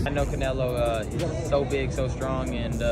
I know Canelo is so big, so strong, and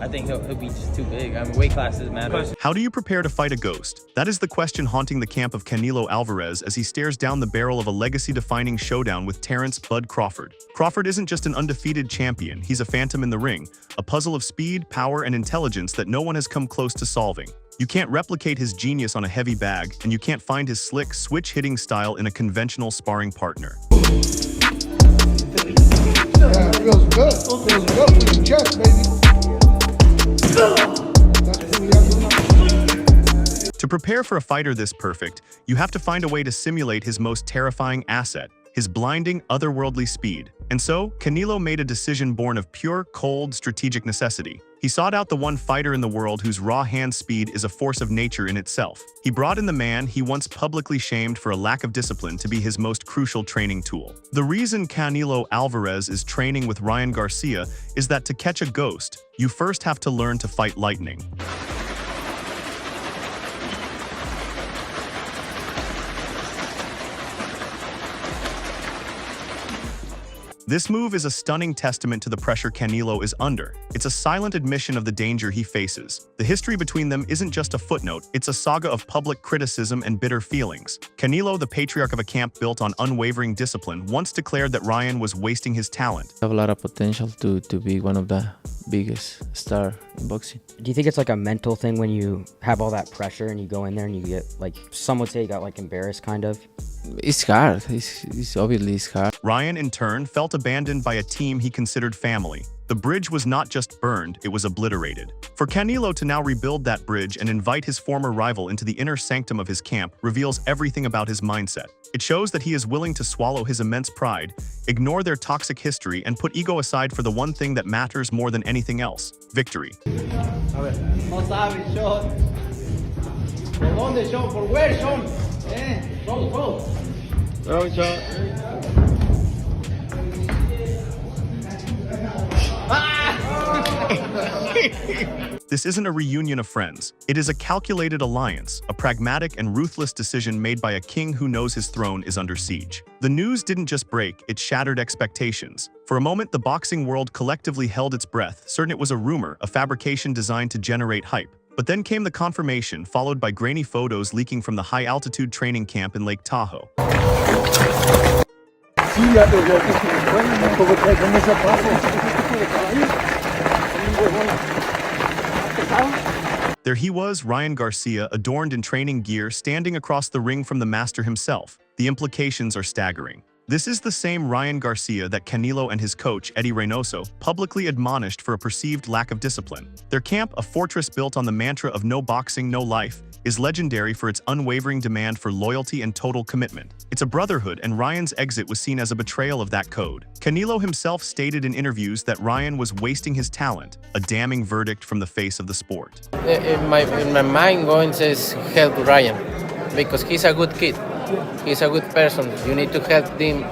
I think he'll be just too big. I mean, weight classes matter. How do you prepare to fight a ghost? That is the question haunting the camp of Canelo Alvarez as he stares down the barrel of a legacy-defining showdown with Terence "Bud" Crawford. Crawford isn't just an undefeated champion, he's a phantom in the ring, a puzzle of speed, power, and intelligence that no one has come close to solving. You can't replicate his genius on a heavy bag, and you can't find his slick, switch-hitting style in a conventional sparring partner. Yeah, it feels good. It feels good for your chest, baby. To prepare for a fighter this perfect, you have to find a way to simulate his most terrifying asset, his blinding, otherworldly speed. And so, Canelo made a decision born of pure, cold, strategic necessity. He sought out the one fighter in the world whose raw hand speed is a force of nature in itself. He brought in the man he once publicly shamed for a lack of discipline to be his most crucial training tool. The reason Canelo Alvarez is training with Ryan Garcia is that to catch a ghost, you first have to learn to fight lightning. This move is a stunning testament to the pressure Canelo is under. It's a silent admission of the danger he faces. The history between them isn't just a footnote, it's a saga of public criticism and bitter feelings. Canelo, the patriarch of a camp built on unwavering discipline, once declared that Ryan was wasting his talent. I have a lot of potential to be one of the biggest stars in boxing. Do you think it's like a mental thing when you have all that pressure and you go in there and you get, like, some would say you got like embarrassed kind of? It's hard. It's obviously hard. Ryan, in turn, felt abandoned by a team he considered family. The bridge was not just burned, it was obliterated. For Canelo to now rebuild that bridge and invite his former rival into the inner sanctum of his camp reveals everything about his mindset. It shows that he is willing to swallow his immense pride, ignore their toxic history, and put ego aside for the one thing that matters more than anything else: victory. No sabe, Sean. ¿Por dónde, Sean? ¿Por where, Sean? Roll. Roll, Sean. This isn't a reunion of friends. It is a calculated alliance, a pragmatic and ruthless decision made by a king who knows his throne is under siege. The news didn't just break, it shattered expectations. For a moment, the boxing world collectively held its breath, certain it was a rumor, a fabrication designed to generate hype. But then came the confirmation, followed by grainy photos leaking from the high-altitude training camp in Lake Tahoe. There he was, Ryan Garcia, adorned in training gear, standing across the ring from the master himself. The implications are staggering. This is the same Ryan Garcia that Canelo and his coach, Eddie Reynoso, publicly admonished for a perceived lack of discipline. Their camp, a fortress built on the mantra of no boxing, no life, is legendary for its unwavering demand for loyalty and total commitment. It's a brotherhood, and Ryan's exit was seen as a betrayal of that code. Canelo himself stated in interviews that Ryan was wasting his talent, a damning verdict from the face of the sport. In my mind going says help Ryan, because he's a good kid. He's a good person. You need to help him,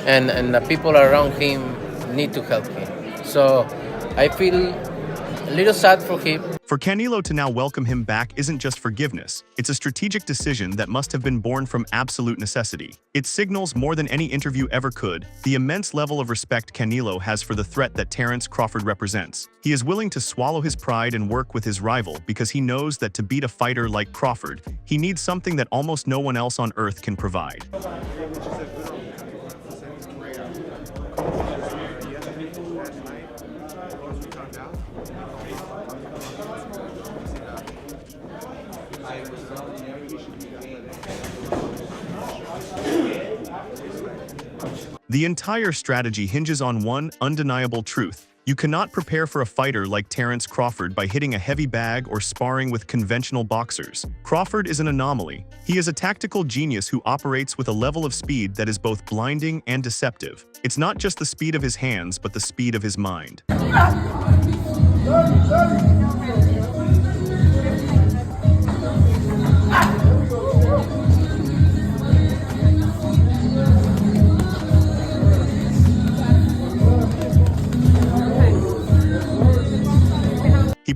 and the people around him need to help him. So I feel a little sad for him. For Canelo to now welcome him back isn't just forgiveness, it's a strategic decision that must have been born from absolute necessity. It signals more than any interview ever could the immense level of respect Canelo has for the threat that Terence Crawford represents. He is willing to swallow his pride and work with his rival because he knows that to beat a fighter like Crawford, he needs something that almost no one else on earth can provide. The entire strategy hinges on one undeniable truth. You cannot prepare for a fighter like Terence Crawford by hitting a heavy bag or sparring with conventional boxers. Crawford is an anomaly. He is a tactical genius who operates with a level of speed that is both blinding and deceptive. It's not just the speed of his hands, but the speed of his mind.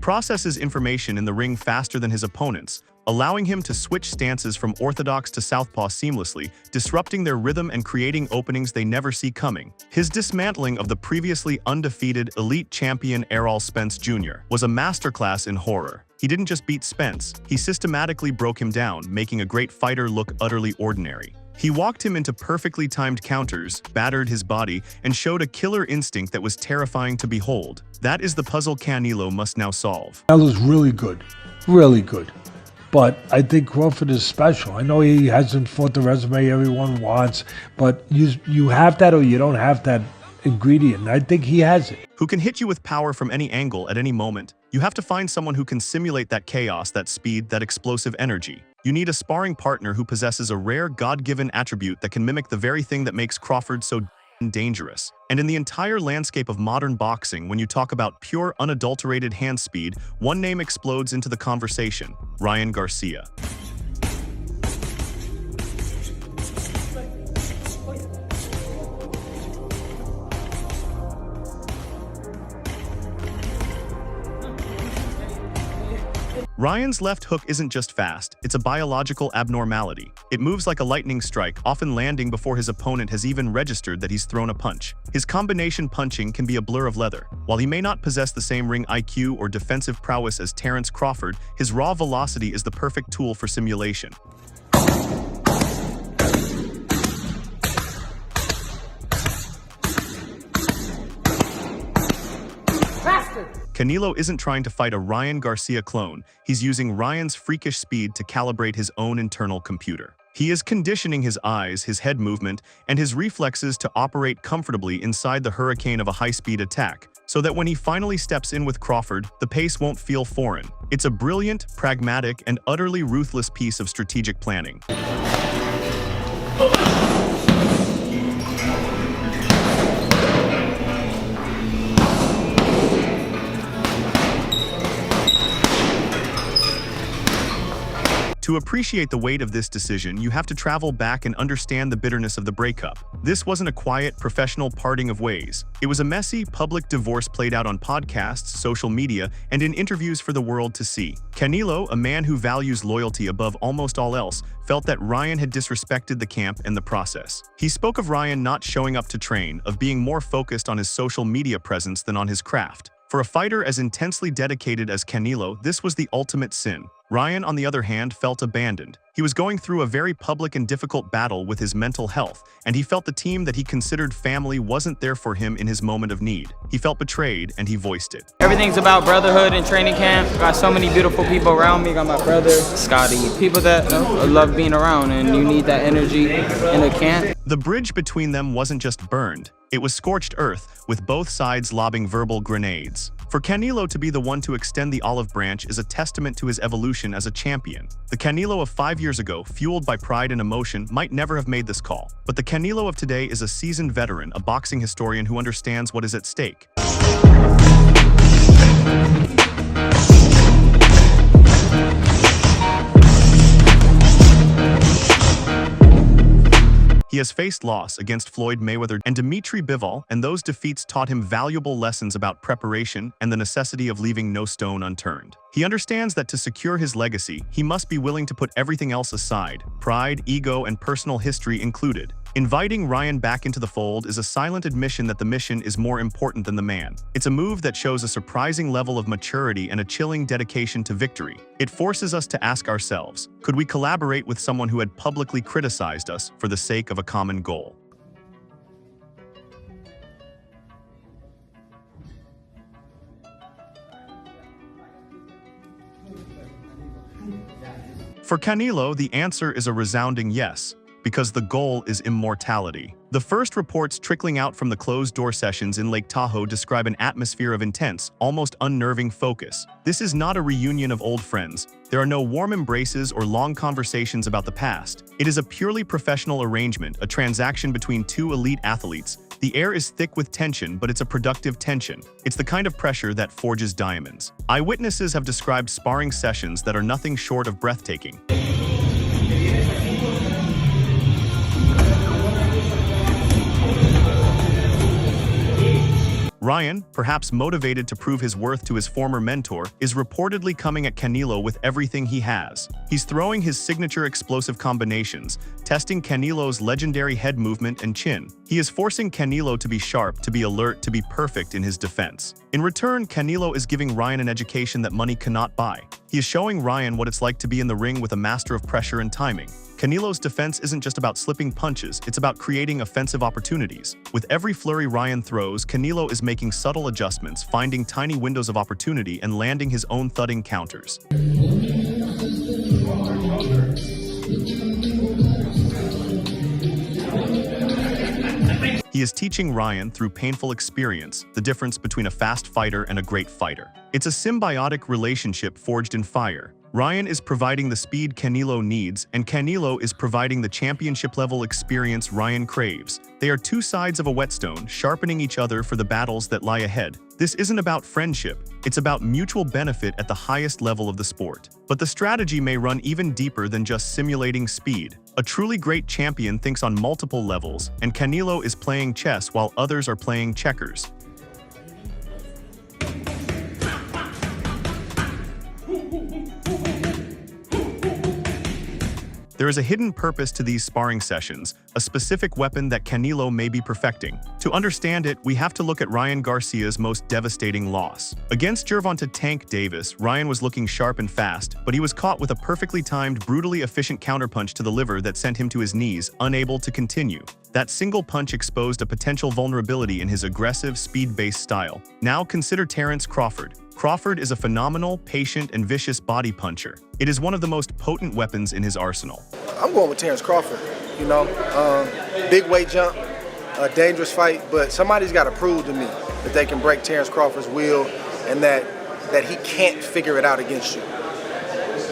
processes information in the ring faster than his opponents, allowing him to switch stances from orthodox to southpaw seamlessly, disrupting their rhythm and creating openings they never see coming. His dismantling of the previously undefeated elite champion Errol Spence Jr. was a masterclass in horror. He didn't just beat Spence, he systematically broke him down, making a great fighter look utterly ordinary. He walked him into perfectly timed counters, battered his body, and showed a killer instinct that was terrifying to behold. That is the puzzle Canelo must now solve. Canelo's really good. Really good. But I think Crawford is special. I know he hasn't fought the resume everyone wants, but you have that or you don't have that ingredient. I think he has it. Who can hit you with power from any angle at any moment. You have to find someone who can simulate that chaos, that speed, that explosive energy. You need a sparring partner who possesses a rare God-given attribute that can mimic the very thing that makes Crawford so dangerous. And in the entire landscape of modern boxing, when you talk about pure, unadulterated hand speed, one name explodes into the conversation: Ryan Garcia. Ryan's left hook isn't just fast, it's a biological abnormality. It moves like a lightning strike, often landing before his opponent has even registered that he's thrown a punch. His combination punching can be a blur of leather. While he may not possess the same ring IQ or defensive prowess as Terence Crawford, his raw velocity is the perfect tool for simulation. Canelo isn't trying to fight a Ryan Garcia clone, he's using Ryan's freakish speed to calibrate his own internal computer. He is conditioning his eyes, his head movement, and his reflexes to operate comfortably inside the hurricane of a high-speed attack, so that when he finally steps in with Crawford, the pace won't feel foreign. It's a brilliant, pragmatic, and utterly ruthless piece of strategic planning. To appreciate the weight of this decision, you have to travel back and understand the bitterness of the breakup. This wasn't a quiet, professional parting of ways. It was a messy, public divorce played out on podcasts, social media, and in interviews for the world to see. Canelo, a man who values loyalty above almost all else, felt that Ryan had disrespected the camp and the process. He spoke of Ryan not showing up to train, of being more focused on his social media presence than on his craft. For a fighter as intensely dedicated as Canelo, this was the ultimate sin. Ryan, on the other hand, felt abandoned. He was going through a very public and difficult battle with his mental health, and he felt the team that he considered family wasn't there for him in his moment of need. He felt betrayed, and he voiced it. Everything's about brotherhood in training camp. Got so many beautiful people around me. Got my brother, Scotty, people that love being around, and you need that energy in a camp. The bridge between them wasn't just burned. It was scorched earth, with both sides lobbing verbal grenades. For Canelo to be the one to extend the olive branch is a testament to his evolution as a champion. The Canelo of 5 years ago, fueled by pride and emotion, might never have made this call. But the Canelo of today is a seasoned veteran, a boxing historian who understands what is at stake. He has faced loss against Floyd Mayweather and Dimitri Bivol, and those defeats taught him valuable lessons about preparation and the necessity of leaving no stone unturned. He understands that to secure his legacy, he must be willing to put everything else aside, pride, ego, and personal history included. Inviting Ryan back into the fold is a silent admission that the mission is more important than the man. It's a move that shows a surprising level of maturity and a chilling dedication to victory. It forces us to ask ourselves, could we collaborate with someone who had publicly criticized us for the sake of a common goal? For Canelo, the answer is a resounding yes, because the goal is immortality. The first reports trickling out from the closed-door sessions in Lake Tahoe describe an atmosphere of intense, almost unnerving focus. This is not a reunion of old friends. There are no warm embraces or long conversations about the past. It is a purely professional arrangement, a transaction between two elite athletes. The air is thick with tension, but it's a productive tension. It's the kind of pressure that forges diamonds. Eyewitnesses have described sparring sessions that are nothing short of breathtaking. Ryan, perhaps motivated to prove his worth to his former mentor, is reportedly coming at Canelo with everything he has. He's throwing his signature explosive combinations, testing Canelo's legendary head movement and chin. He is forcing Canelo to be sharp, to be alert, to be perfect in his defense. In return, Canelo is giving Ryan an education that money cannot buy. He is showing Ryan what it's like to be in the ring with a master of pressure and timing. Canelo's defense isn't just about slipping punches, it's about creating offensive opportunities. With every flurry Ryan throws, Canelo is making subtle adjustments, finding tiny windows of opportunity and landing his own thudding counters. He is teaching Ryan through painful experience the difference between a fast fighter and a great fighter. It's a symbiotic relationship forged in fire. Ryan is providing the speed Canelo needs, and Canelo is providing the championship-level experience Ryan craves. They are two sides of a whetstone, sharpening each other for the battles that lie ahead. This isn't about friendship, it's about mutual benefit at the highest level of the sport. But the strategy may run even deeper than just simulating speed. A truly great champion thinks on multiple levels, and Canelo is playing chess while others are playing checkers. There is a hidden purpose to these sparring sessions, a specific weapon that Canelo may be perfecting. To understand it, we have to look at Ryan Garcia's most devastating loss. Against Gervonta "Tank" Davis, Ryan was looking sharp and fast, but he was caught with a perfectly timed, brutally efficient counterpunch to the liver that sent him to his knees, unable to continue. That single punch exposed a potential vulnerability in his aggressive, speed-based style. Now consider Terence Crawford. Crawford is a phenomenal, patient, and vicious body puncher. It is one of the most potent weapons in his arsenal. I'm going with Terence Crawford, you know. Big weight jump, a dangerous fight, but somebody's got to prove to me that they can break Terence Crawford's will and that he can't figure it out against you.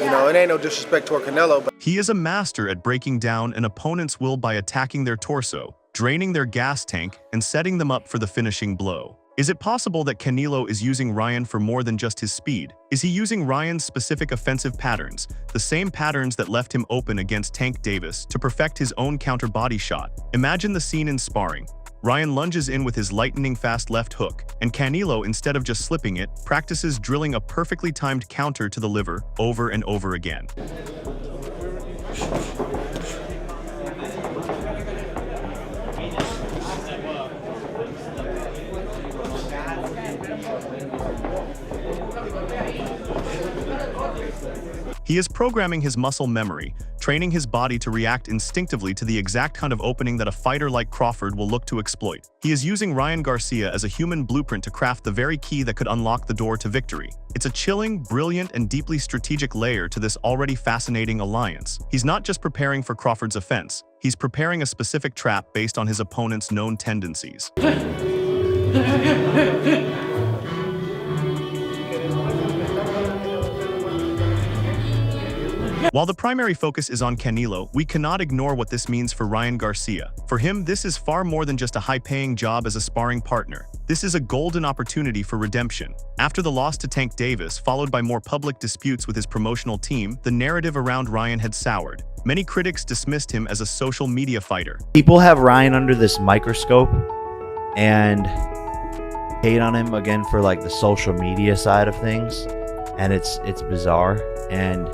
You know, it ain't no disrespect toward Canelo, but he is a master at breaking down an opponent's will by attacking their torso, draining their gas tank, and setting them up for the finishing blow. Is it possible that Canelo is using Ryan for more than just his speed? Is he using Ryan's specific offensive patterns, the same patterns that left him open against Tank Davis, to perfect his own counter body shot? Imagine the scene in sparring. Ryan lunges in with his lightning-fast left hook, and Canelo, instead of just slipping it, practices drilling a perfectly timed counter to the liver over and over again. He is programming his muscle memory, training his body to react instinctively to the exact kind of opening that a fighter like Crawford will look to exploit. He is using Ryan Garcia as a human blueprint to craft the very key that could unlock the door to victory. It's a chilling, brilliant, and deeply strategic layer to this already fascinating alliance. He's not just preparing for Crawford's offense, he's preparing a specific trap based on his opponent's known tendencies. While the primary focus is on Canelo, we cannot ignore what this means for Ryan Garcia. For him, this is far more than just a high-paying job as a sparring partner. This is a golden opportunity for redemption. After the loss to Tank Davis, followed by more public disputes with his promotional team, the narrative around Ryan had soured. Many critics dismissed him as a social media fighter. People have Ryan under this microscope and hate on him again for like the social media side of things, and it's bizarre. And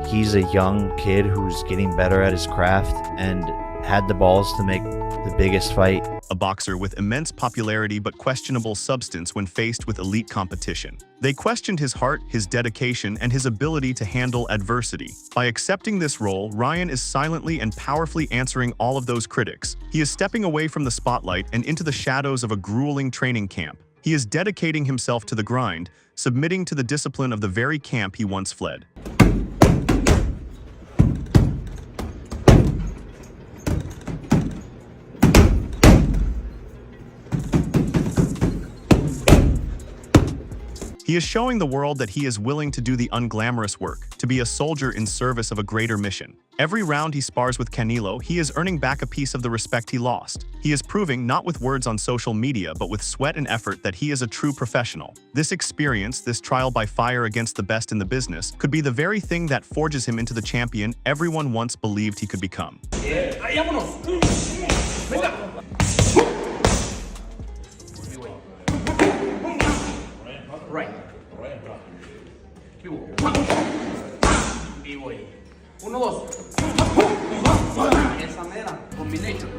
he's a young kid who's getting better at his craft and had the balls to make the biggest fight. A boxer with immense popularity but questionable substance when faced with elite competition. They questioned his heart, his dedication, and his ability to handle adversity. By accepting this role, Ryan is silently and powerfully answering all of those critics. He is stepping away from the spotlight and into the shadows of a grueling training camp. He is dedicating himself to the grind, submitting to the discipline of the very camp he once fled. He is showing the world that he is willing to do the unglamorous work, to be a soldier in service of a greater mission. Every round he spars with Canelo, he is earning back a piece of the respect he lost. He is proving, not with words on social media, but with sweat and effort, that he is a true professional. This experience, this trial by fire against the best in the business, could be the very thing that forges him into the champion everyone once believed he could become. 1, 2. Esa mera. Combination.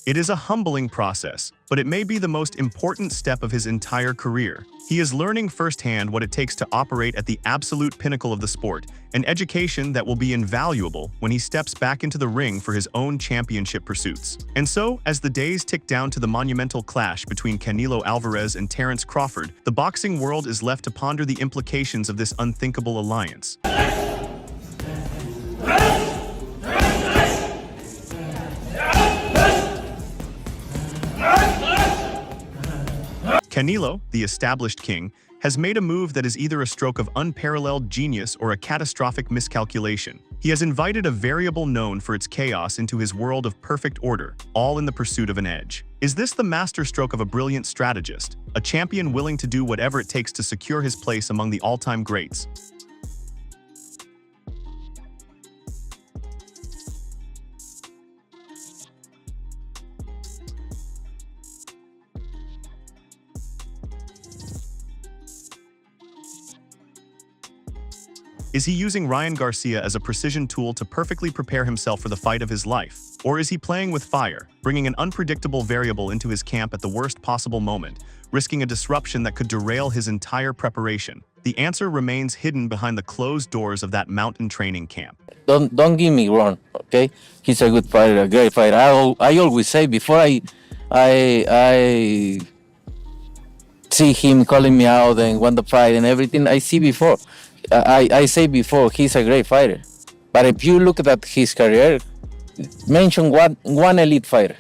It is a humbling process, but it may be the most important step of his entire career. He is learning firsthand what it takes to operate at the absolute pinnacle of the sport, an education that will be invaluable when he steps back into the ring for his own championship pursuits. And so, as the days tick down to the monumental clash between Canelo Alvarez and Terence Crawford, the boxing world is left to ponder the implications of this unthinkable alliance. Canelo, the established king, has made a move that is either a stroke of unparalleled genius or a catastrophic miscalculation. He has invited a variable known for its chaos into his world of perfect order, all in the pursuit of an edge. Is this the masterstroke of a brilliant strategist, a champion willing to do whatever it takes to secure his place among the all-time greats? Is he using Ryan Garcia as a precision tool to perfectly prepare himself for the fight of his life? Or is he playing with fire, bringing an unpredictable variable into his camp at the worst possible moment, risking a disruption that could derail his entire preparation? The answer remains hidden behind the closed doors of that mountain training camp. Don't get me wrong, okay? He's a good fighter, a great fighter. I always say before I see him calling me out and want the fight and everything, I say before he's a great fighter. But if you look at his career, mention one elite fighter.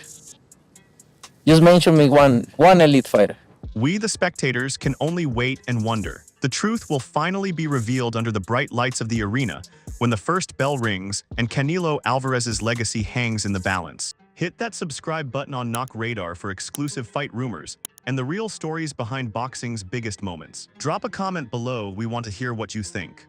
Just mention me one elite fighter. We, the spectators, can only wait and wonder. The truth will finally be revealed under the bright lights of the arena when the first bell rings and Canelo Alvarez's legacy hangs in the balance. Hit that subscribe button on Knock Radar for exclusive fight rumors and the real stories behind boxing's biggest moments. Drop a comment below, we want to hear what you think.